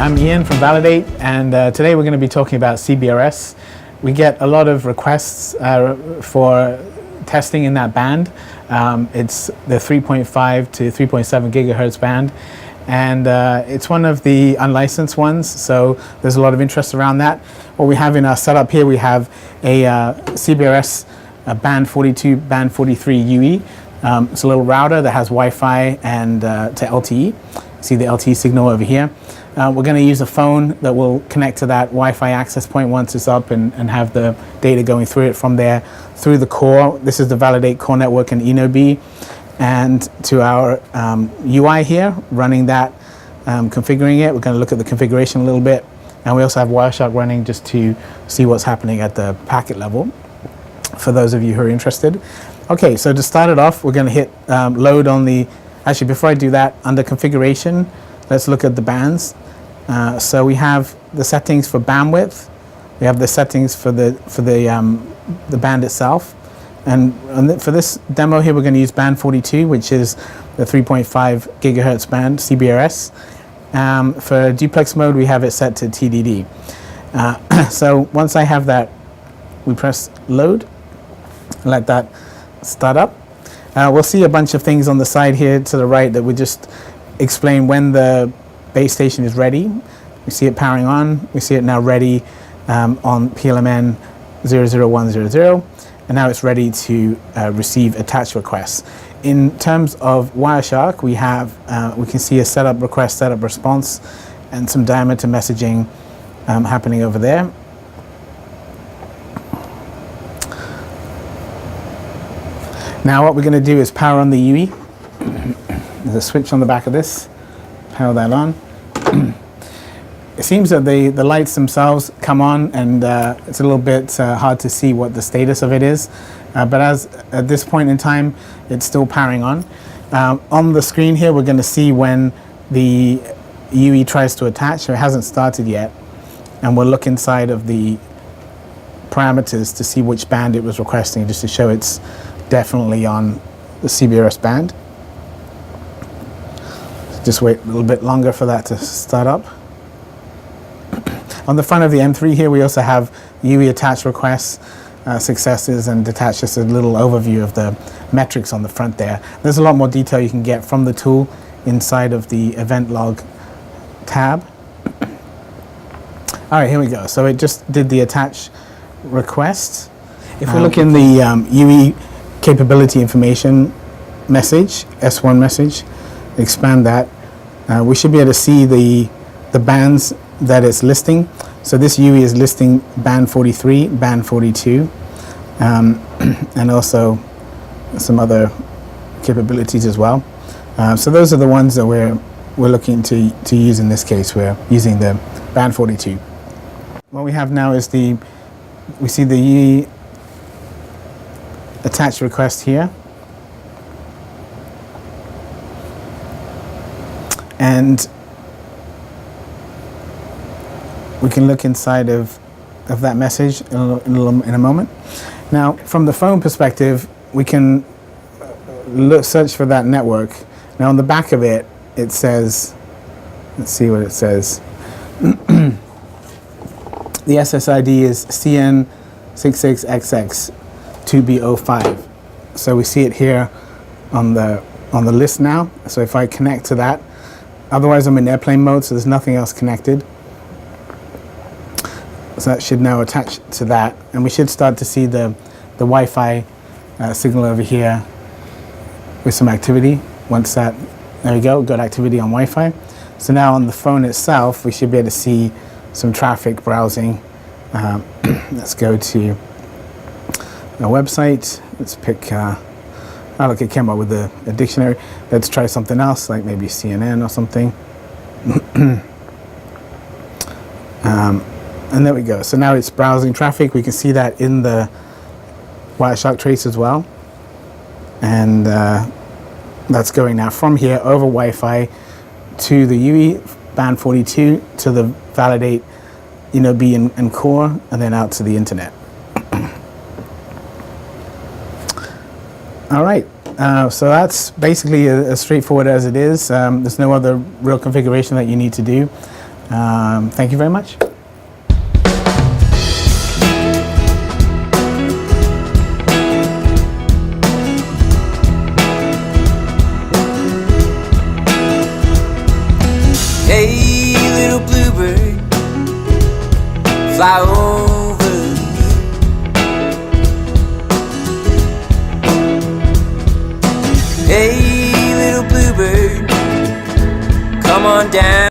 I'm Ian from Valid8, and today we're going to be talking about CBRS. We get a lot of requests for testing in that band. It's the 3.5 to 3.7 gigahertz band, and it's one of the unlicensed ones, so there's a lot of interest around that. What we have in our setup here, we have a CBRS band 42, band 43 UE. It's a little router that has Wi-Fi and to LTE. See the LTE signal over here. We're going to use a phone that will connect to that Wi-Fi access point once it's up and have the data going through it from there through the core. This is the Valid8 core network and eNB, and to our UI here, running that, configuring it. We're going to look at the configuration a little bit, and we also have Wireshark running just to see what's happening at the packet level for those of you who are interested. Okay, so to start it off, we're going to hit load on the, actually before I do that, under configuration, let's look at the bands. So we have the settings for bandwidth, we have the settings for the band itself, and for this demo here we're going to use band 42, which is the 3.5 gigahertz band, CBRS. For duplex mode we have it set to TDD. So once I have that, we press load, let that start up. We'll see a bunch of things on the side here to the right that would just explain when the base station is ready. We see it powering on. We see it now ready on PLMN 00100, and now it's ready to receive attach requests. In terms of Wireshark, we can see a setup request, setup response, and some diameter messaging happening over there. Now what we're going to do is power on the UE. There's a switch on the back of this. Power that on. It seems that the lights themselves come on, and it's a little bit hard to see what the status of it is. But at this point in time, it's still powering on. On the screen here, we're going to see when the UE tries to attach, so it hasn't started yet. And we'll look inside of the parameters to see which band it was requesting, just to show it's definitely on the CBRS band. Just wait a little bit longer for that to start up. On the front of the M3 here, we also have UE attach requests, successes, and detach, just a little overview of the metrics on the front there. There's a lot more detail you can get from the tool inside of the event log tab. All right, here we go. So it just did the attach request. If we look in the UE capability information message, S1 message, expand that, we should be able to see the bands that it's listing. So this UE is listing band 43, band 42, and also some other capabilities as well. So those are the ones that we're looking to use in this case. We're using the band 42. What we have now is we see the UE attach request here, and we can look inside of that message in a moment. Now, from the phone perspective, we can search for that network. Now, on the back of it, it says, let's see what it says. The SSID is CN66XX 2B05. So we see it here on the list now. So if I connect to that, otherwise I'm in airplane mode, so there's nothing else connected. So that should now attach to that, and we should start to see the Wi-Fi signal over here with some activity. Once that, there we go, got activity on Wi-Fi. So now on the phone itself, we should be able to see some traffic browsing. Let's go to a website. Let's pick, look, it came up with a dictionary. Let's try something else, like maybe CNN or something. And there we go. So now it's browsing traffic. We can see that in the Wireshark trace as well. And that's going now from here over Wi-Fi to the UE band 42 to the Valid8 eNB and core, and then out to the internet. All right, so that's basically as straightforward as it is. There's no other real configuration that you need to do. Thank you very much. Hey, little bluebird, fly over me. Hey, little bluebird, come on down.